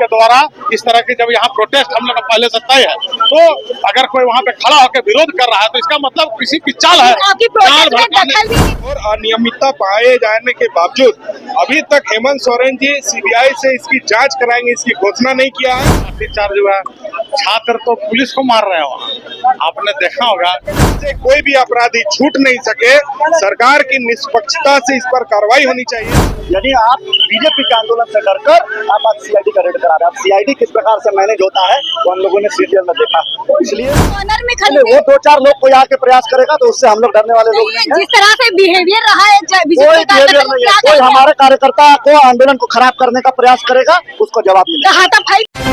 के द्वारा इस तरह की जब यहाँ प्रोटेस्ट हम लोग का पहले से तय है, तो अगर कोई वहाँ पे खड़ा होकर विरोध कर रहा है तो इसका मतलब किसी की चाल है। और अनियमितता पाए जाने के बावजूद अभी तक हेमंत सोरेन जी सीबीआई से इसकी जांच कराएंगे, इसकी घोषणा नहीं किया है। लाठीचार्ज हुआ, छात्र तो पुलिस को मार रहे हैं वहाँ, आपने देखा होगा। कोई भी अपराधी छूट नहीं सके, सरकार की निष्पक्षता से इस पर कार्रवाई होनी चाहिए। यदि आप बीजेपी के आंदोलन से डरकर आप आज सीआईडी का रेड करा रहे हैं, सीआईडी किस प्रकार से मैनेज होता है वो हम लोगों ने सीरियल में देखा, इसलिए वो 2-4 लोग कोई आके प्रयास करेगा तो उससे हम लोग डरने वाले लोग नहीं हैं। जिस तरह से बिहेवियर रहा है कोई बिहेवियर नहीं है, कोई हमारे कार्यकर्ता को आंदोलन को खराब करने का प्रयास करेगा उसको जवाब मिलेगा।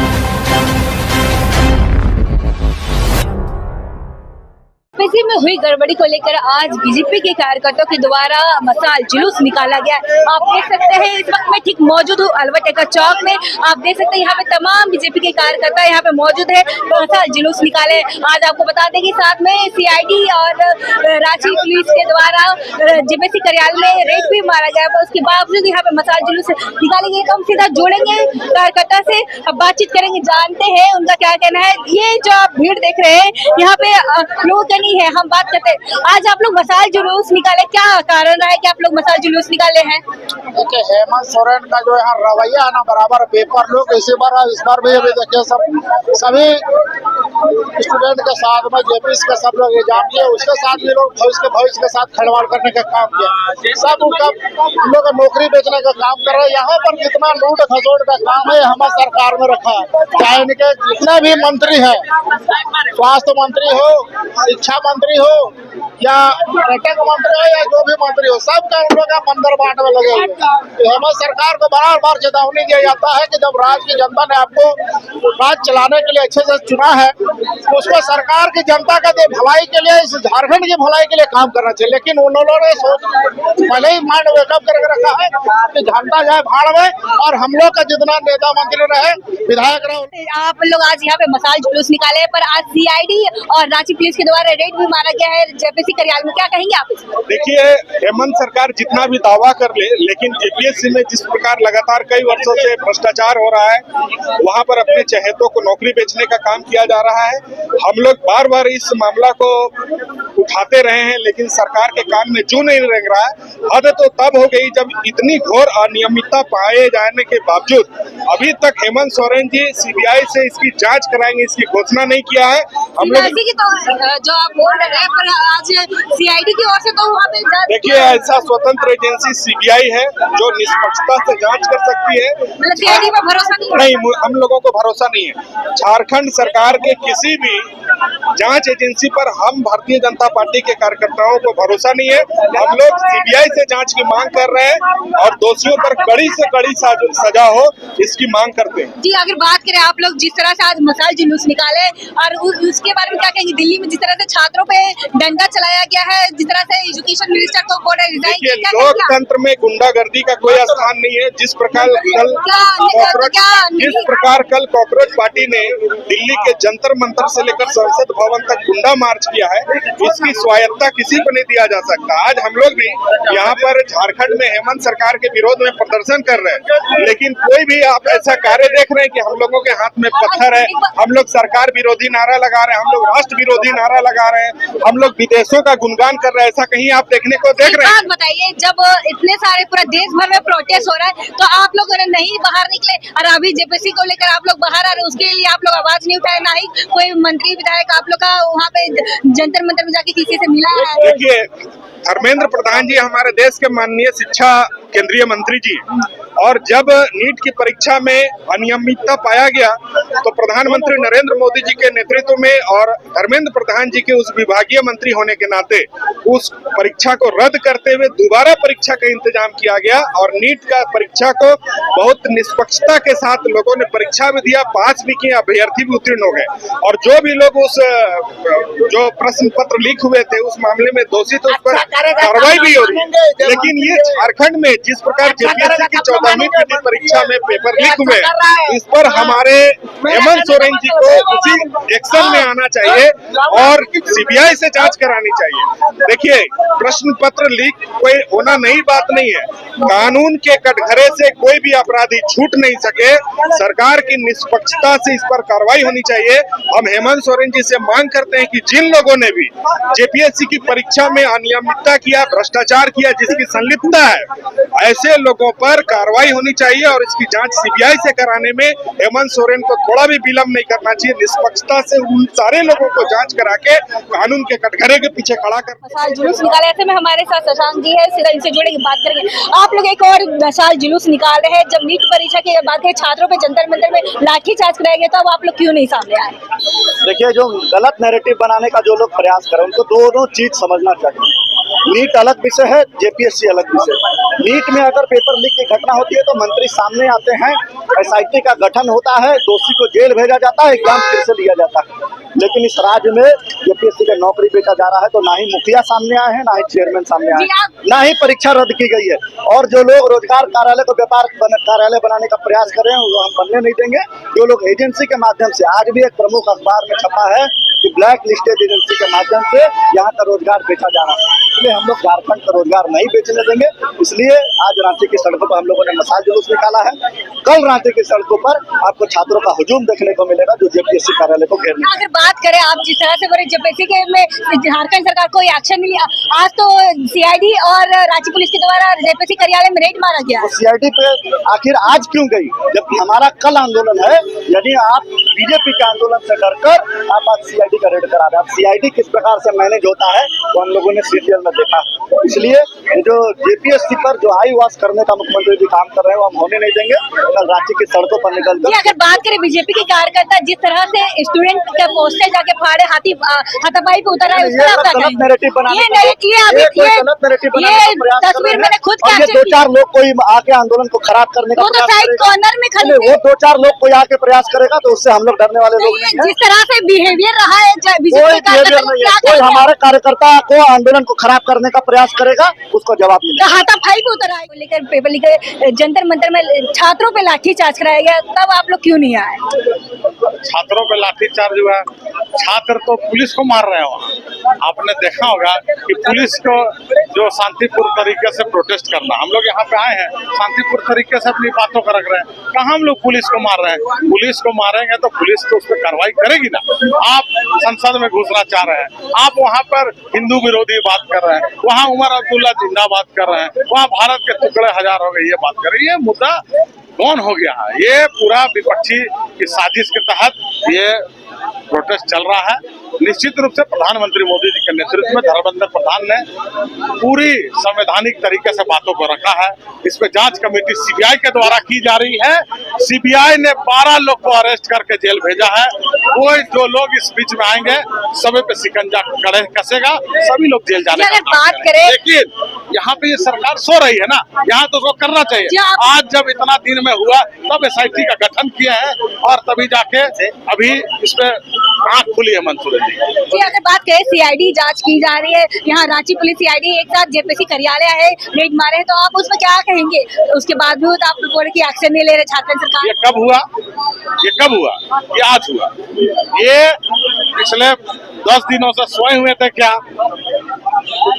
बीजेपी में हुई गड़बड़ी को लेकर आज बीजेपी के कार्यकर्ताओं के द्वारा मसाल जुलूस निकाला गया। आप देख सकते हैं इस वक्त मैं ठीक मौजूद हूँ अल्बर्ट चौक में। आप देख सकते हैं यहाँ पे तमाम बीजेपी के कार्यकर्ता यहाँ पे मौजूद है, मसाल जुलूस निकाले। आज आपको बता दें कि साथ में सीआईडी और रांची पुलिस के द्वारा जेपीसी कार्यालय में रेड भी मारा गया, पर उसके बावजूद यहाँ पे मसाल जुलूस निकाले गए। तो हम सीधा जोड़ेंगे कार्यकर्ता से, अब बातचीत करेंगे, जानते हैं उनका क्या कहना है। ये जो आप भीड़ देख रहे हैं यहाँ पे लोगों का है, हम बात करते हैं। आज आप लोग मसाल जुलूस निकाले, क्या कारण रहा है कि आप लोग मसाल जुलूस निकाले हैं? देखिए हेमंत सोरेन का जो यहाँ रवैया है ना बराबर पेपर लोग इस बार भी अभी देखिए सभी स्टूडेंट के साथ में जेपीएस के सब लोग एग्जाम दिए, उसके साथ ये लोग भविष्य के साथ खिलवाड़ करने का काम किया। सब उन लोग नौकरी बेचने का काम कर रहे हैं। यहाँ पर जितना लूट खसोट का काम है हमारे सरकार में रखा है, चाहे इनके जितने भी मंत्री है, स्वास्थ्य मंत्री हो, शिक्षा मंत्री हो या पर्यटन मंत्री हो या जो भी मंत्री हो, सबका उन लोग मंदिर बांट में लगे हुए। हेमंत सरकार को बार चेतावनी दिया जाता है कि जब राज्य की जनता ने आपको राज्य चलाने के लिए अच्छे से चुना है तो उसको सरकार की जनता का भलाई के लिए, इस झारखंड की भलाई के लिए काम करना चाहिए। लेकिन उन लोगों ने पहले ही माइंड वेकअप करके रखा है कि जनता जाए भाड़ में और हम लोग का जितना नेता मंत्री रहे, विधायक रहे। आप लोग आज यहाँ पे मसाल जुलूस निकाले, पर आज सीआईडी और रांची पुलिस के द्वारा रेड भी मारा गया है जेपीसी कार्यालय में, क्या कहेंगे आप? देखिए हेमंत सरकार जितना भी दावा कर ले, लेकिन जेपीएससी में जिस प्रकार लगातार कई वर्षों से भ्रष्टाचार हो रहा है, वहां पर अपने चहेतों को नौकरी बेचने का काम किया जा रहा है। हम लोग बार इस मामला को उठाते रहे हैं, लेकिन सरकार के कान में जू नहीं लग रहा है। हद तो तब हो गई जब इतनी घोर अनियमितता पाए जाने के बावजूद अभी तक हेमंत सोरेन जी सीबीआई से इसकी जांच कराएंगे, इसकी घोषणा नहीं किया है। हम लोग जो आप बोल रहे हैं, पर आज सीआईडी की ओर से तो वहाँ पे देखिए ऐसा स्वतंत्र एजेंसी सीबीआई है जो निष्पक्षता से जांच कर सकती है। मतलब सीआईडी में भरोसा नहीं, हम लोगों को भरोसा नहीं है। झारखंड सरकार के किसी भी जांच एजेंसी पर हम भारतीय जनता पार्टी के कार्यकर्ताओं को भरोसा नहीं है। हम लोग सीबीआई से जांच की मांग कर रहे हैं और दोषियों पर कड़ी से कड़ी सजा हो, इसकी मांग करते हैं। जी अगर बात करें, आप लोग जिस तरह से आज मसाल जुलूस निकाले और उसके बारे में क्या कहेंगे? दिल्ली में जिस तरह से छात्रों पे डंडा चलाया गया है, जिस तरह से एजुकेशन मिनिस्टर को बोर्ड रिजाइन किया, लोकतंत्र में गुंडागर्दी का कोई स्थान नहीं है। जिस प्रकार कल कॉकरोच पार्टी ने दिल्ली के जंतर मंतर से लेकर संसद भवन तक गुंडा मार्च किया है, इसकी स्वायत्ता किसी को नहीं दिया जा सकता। आज हम लोग भी यहाँ पर झारखंड में हेमंत सरकार के विरोध में प्रदर्शन कर रहे हैं, लेकिन कोई भी आप ऐसा कार्य देख रहे हैं कि हम लोगों के हाथ में पत्थर है, हम लोग सरकार विरोधी नारा लगा रहे हैं, हम लोग राष्ट्र विरोधी नारा लगा रहे हैं, हम लोग विदेशों का गुणगान कर रहे हैं, ऐसा कहीं आप देखने को देख रहे हैं? बताइए, जब इतने सारे पूरा देश भर में प्रोटेस्ट हो रहा है तो आप लोग नहीं बाहर निकले, और अभी जेपीसी को लेकर आप लोग बाहर आ रहे हैं, उसके लिए आप लोग आवाज नहीं उठाए, ना ही कोई मंत्री विधायक आप लोग का वहाँ पे जंतर मंतर में जाके किसी से मिला है? देखिए धर्मेंद्र प्रधान जी हमारे देश के माननीय शिक्षा केंद्रीय मंत्री जी, और जब नीट की परीक्षा में अनियमितता पाया गया तो प्रधानमंत्री नरेंद्र मोदी जी के नेतृत्व में और धर्मेंद्र प्रधान जी के उस विभागीय मंत्री होने के नाते उस परीक्षा को रद्द करते हुए दोबारा परीक्षा का इंतजाम किया गया और नीट का परीक्षा को बहुत निष्पक्षता के साथ लोगों ने परीक्षा भी दिया, पास भी किए, अभ्यर्थी भी उत्तीर्ण हो गए। और जो भी लोग उस जो प्रश्न पत्र लीक हुए थे उस मामले में दोषी, तो उस पर कार्रवाई भी हो रही है। लेकिन ये झारखंड में जिस प्रकार जेपीएससी की 14 12वीं की नीट परीक्षा में पेपर लीक हुए, इस पर हमारे हेमंत सोरेन जी को उसी एक्शन में आना चाहिए और सीबीआई से जांच करानी चाहिए। देखिए, प्रश्न पत्र लीक कोई होना नई बात नहीं है। कानून के कटघरे से कोई भी अपराधी छूट नहीं सके। सरकार की निष्पक्षता से इस पर कार्रवाई होनी चाहिए। हम हेमंत सोरेन जी से मांग करते हैं कि जिन लोगों ने भी जेपीएससी की परीक्षा में अनियमितता किया, भ्रष्टाचार किया, जिसकी संलिप्तता है, ऐसे लोगों पर कार्रवाई होनी चाहिए और इसकी जांच सीबीआई से कराने में हेमंत सोरेन को थोड़ा भी विलंब नहीं करना चाहिए। निष्पक्षता से उन सारे लोगों को जांच करा के कानून के कटघरे के पीछे खड़ा कर मसाल जुलूस निकाले। ऐसे में हमारे साथ शशांक जी है, सीधा इनसे जुड़े बात करेंगे। आप लोग एक और मसाल जुलूस निकाल रहे हैं। जब नीट परीक्षा की बात है, छात्रों पे जंतर मंतर में लाठीचार्ज कराया गया, तो अब आप लोग क्यों नहीं सामने आए? देखिए, जो गलत नैरेटिव बनाने का जो लोग प्रयास करें, उनको दोनों चीज समझना चाहिए। नीट अलग विषय है, जेपीएससी अलग विषय है। नीट में अगर पेपर लीक की घटना होती है तो मंत्री सामने आते हैं, एसआईटी का गठन होता है, दोषी को जेल भेजा जाता है, एग्जाम फिर से लिया जाता है। लेकिन इस राज्य में जेपीएससी का नौकरी बेचा जा रहा है, तो ना ही मुखिया सामने आए हैं, ना ही चेयरमैन सामने आए हैं, ना ही परीक्षा रद्द की गई है। और जो लोग रोजगार कार्यालय को व्यापार कार्यालय बनाने का प्रयास कर रहे हैं, वो हम बनने नहीं देंगे। जो लोग एजेंसी के माध्यम से, आज भी एक प्रमुख अखबार में छपा है कि ब्लैक लिस्टेड एजेंसी के माध्यम से यहाँ का रोजगार बेचा जा रहा है, इसलिए हम लोग झारखंड का रोजगार नहीं बेचने देंगे। इसलिए आज रांची की सड़कों पर हम लोगों ने मसाल जुलूस निकाला है। कल रांची की सड़कों पर आपको छात्रों का हुजूम देखने को मिलेगा, जो जेपीएससी कार्यालय को घेरने। अगर बात करें, आप जिस तरह से बोले जेपीएससी के में झारखंड सरकार कोई एक्शन नहीं लिया, आज तो सीआईडी और रांची पुलिस के द्वारा जेपीएससी कार्यालय में रेड मारा गया। सीआईडी पे आखिर आज क्यों गई, जब हमारा कल आंदोलन है? यदि आप बीजेपी के आंदोलन से डरकर आप आज सीआईडी का रेड करा रहे हैं। सीआईडी किस प्रकार से मैनेज होता है वो हम लोगों ने सीरियल में देखा। इसलिए जो जेपीएससी पर जो आई वॉश करने का मुख्यमंत्री जी काम कर रहे हैं, वो हम होने नहीं देंगे। कल रांची की सड़कों पर निकलकर अगर बात करें बीजेपी के कार्यकर्ता जिस तरह से स्टूडेंट के पोस्टर जाके फाड़े, हाथापाई पे उतर आए, उस पर आप क्या कहेंगे? नैरेटिव बनाने ये तस्वीर मैंने खुद कैप्चर दो की। चार लोग कोई आके आंदोलन को खराब करने का वो तो साइड कॉर्नर में खड़े वो दो चार लोग कोई आके प्रयास करेगा तो उससे हम लोग डरने वाले लोग नहीं हैं। जिस तरह से बिहेवियर रहा है कोई बिहेवियर नहीं है। कोई हमारे कार्यकर्ता को आंदोलन को खराब करने का प्रयास करेगा, उसको जवाब मिलेगा। हाथापाई पे उतर आए, लेकर पेपर लेकर जंतर मंतर में छात्रों पे लाठीचार्ज कराया गया, तब आप लोग क्यों नहीं आए? छात्रों पे लाठीचार्ज हुआ, छात्र तो पुलिस को मार रहे हैं। वहाँ आपने देखा होगा कि पुलिस को जो शांतिपूर्ण तरीके से प्रोटेस्ट करना, हम लोग यहाँ पे आए हैं शांतिपूर्ण तरीके से अपनी बातों को रख रहे हैं, कहाँ हम लोग पुलिस को मार रहे हैं? पुलिस को मारेंगे तो पुलिस तो उस पर कार्रवाई करेगी ना। आप संसद में घुसना चाह रहे हैं, आप वहाँ पर हिंदू विरोधी बात कर रहे हैं, वहाँ उमर अब्दुल्ला जिंदाबाद कर रहे हैं, वहाँ भारत के टुकड़े हजार हो गए, ये बात कर रहे हैं। ये मुद्दा कौन हो गया है? ये पूरा विपक्षी की साजिश के तहत ये प्रोटेस्ट चल रहा है। निश्चित रूप से प्रधानमंत्री मोदी जी के नेतृत्व में धर्मेंद्र प्रधान ने पूरी संवैधानिक तरीके से बातों को रखा है। इस पे जांच कमेटी सीबीआई के द्वारा की जा रही है। सीबीआई ने 12 लोग को अरेस्ट करके जेल भेजा है। कोई जो लोग इस बीच में आएंगे सभी पे शिकंजा कसेगा, सभी लोग जेल जाने का बात करें। लेकिन यहाँ पे ये सरकार सो रही है ना, यहाँ तो उसको करना चाहिए। आज जब इतना दिन में हुआ तब एसआईटी का गठन किया है और तभी जाके अभी इस पे आंख खुली है मंसूर जी। अगर बात करें सीआईडी जांच की जा रही है, यहाँ रांची पुलिस सीआईडी एक साथ जेपीएससी कार्यालय है, रेड मारे हैं, तो आप उसमें क्या कहेंगे? उसके बाद भी आप बोले कि एक्शन नहीं ले रहे झारखंड सरकार। ये कब हुआ? ये कब हुआ? ये आज हुआ। ये पिछले 10 दिनों से सोए हुए थे क्या?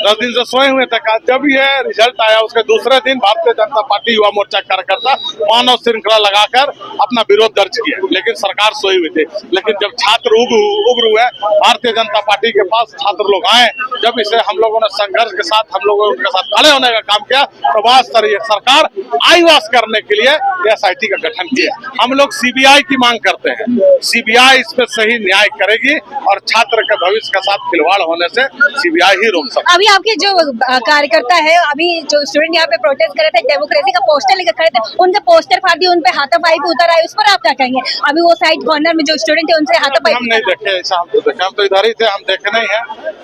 10 दिन से सोए हुए थे क्या? जब ये रिजल्ट आया उसके दूसरे दिन भारतीय जनता पार्टी युवा मोर्चा कार्यकर्ता मानव श्रृंखला लगाकर अपना विरोध दर्ज किया, लेकिन सरकार सोई हुई थी। लेकिन जब छात्र उग्र हुए, भारतीय जनता पार्टी के पास छात्र लोग आए, जब इसे हम लोगों ने संघर्ष के साथ हम लोगों ने उनके साथ खड़े होने का काम किया, तो बात सरकार आईवास करने के लिए एसआईटी का गठन किया। हम लोग सीबीआई की मांग करते हैं। सीबीआई इस पे सही न्याय करेगी और छात्र के भविष्य के साथ खिलवाड़ होने से सीबीआई ही रोक सकती है। अभी आपके जो कार्यकर्ता है, अभी जो स्टूडेंट यहाँ पे प्रोटेस्ट कर रहे थे, डेमोक्रेसी का पोस्टर लेकर खड़े थे, उनके पोस्टर फाड़ दिए, उनपे हाथापाई पे उतर आए, उस पर आप क्या कहेंगे? अभी वो साइड कॉर्नर में जो स्टूडेंट है उनसे हाथापाई हम नहीं देखे, ऐसा हम तो देखे, हम तो इधर ही थे, हम देखे नहीं है।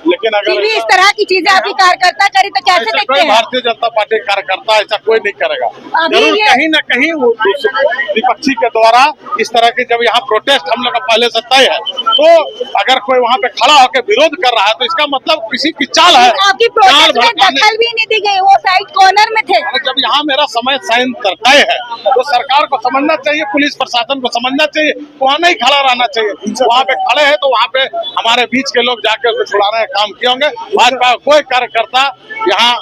लेकिन अगर इस तरह की चीजें आपकी कार्यकर्ता करे तो कैसे देखते हैं? भारतीय जनता पार्टी कार्यकर्ता ऐसा कोई नहीं करेगा। जरूर कहीं न कहीं विपक्षी के द्वारा इस तरह की जब यहाँ प्रोटेस्ट हम लोग का पहले से तय है, तो अगर कोई वहाँ पे खड़ा होकर विरोध कर रहा है तो इसका मतलब किसी की चाल है आपकी जाल प्रोटेस्ट में भड़काने। दखल भी नहीं दी गई, वो साइड कॉर्नर में थे। अरे जब यहाँ मेरा समय साइन तय है तो सरकार को समझना चाहिए, पुलिस प्रशासन को समझना चाहिए, वहाँ नहीं खड़ा रहना चाहिए। वहाँ पे खड़े हैं तो वहाँ पे हमारे बीच के लोग जाके उसको छुड़ाने का काम किए होंगे। भाजपा का कोई कार्यकर्ता यहाँ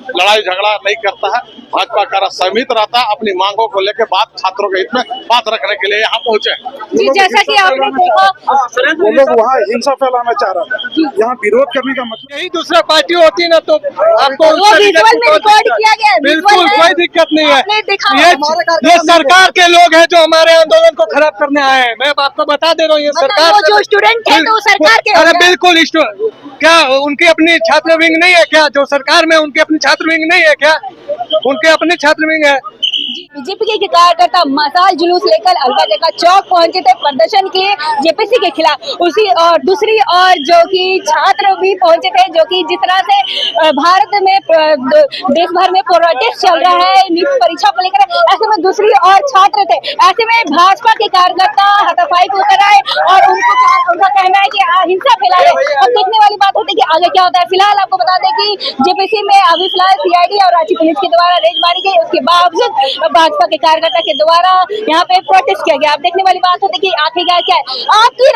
लड़ाई झगड़ा नहीं करता है। भाजपा का संयमित रहता है, अपनी मांगों को लेकर बात छात्रों के हित में बात रखने के लिए यहाँ पहुंचे। जी जैसा कि आपने देखा, वो लोग वहाँ हिंसा फैलाना चाह रहा था, यहाँ विरोध करने का मतलब यही दूसरा पार्टी होती ना तो आपको वो विजुअल में रिकॉर्ड किया गया है, बिल्कुल विजुअल है। कोई दिक्कत नहीं है। आपने देखा ये सरकार के लोग हैं जो हमारे आंदोलन को खराब करने आए हैं। मैं आपको बता दे रहा हूँ, ये मतलब सरकार वो जो स्टूडेंट थे तो सरकार के अरे हो गए। बिल्कुल क्या उनकी अपनी छात्र विंग नहीं है क्या? जो सरकार में उनकी अपनी छात्र विंग नहीं है क्या? उनके अपने छात्र विंग है। बीजेपी के कार्यकर्ता मसाल जुलूस लेकर अलबा चौक पहुंचे थे प्रदर्शन के लिए जेपीसी के खिलाफ। उसी और दूसरी और जो कि छात्र भी पहुंचे थे, जो कि जिस तरह से भारत में देश भर में प्रोटेस्ट चल रहा है नीट परीक्षा को लेकर, ऐसे में दूसरी और छात्र थे। ऐसे में भाजपा के कार्यकर्ता हाथापाई को उतर आए और उनका कहना है कि हिंसा फैला रहे। अब देखने वाली बात होती है कि आगे क्या होता है। फिलहाल आपको बता दें कि जेपीसी में अभी फिलहाल सीआईडी और राज्य पुलिस के द्वारा रेड मारी गई, उसके बावजूद भाजपा के कार्यकर्ता के द्वारा यहाँ पे प्रोटेस्ट किया गया। अब देखने वाली बात होती है कि आखिरकार क्या है। आपकी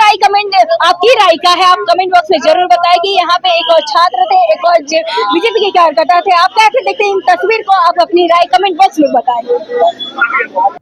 राय क्या है, आप कमेंट बॉक्स में जरूर बताएं कि यहाँ पे एक और छात्र थे, एक और बीजेपी के कार्यकर्ता थे। आप कैसे देखते हैं इन तस्वीर को, आप अपनी राय कमेंट बॉक्स में बताएं।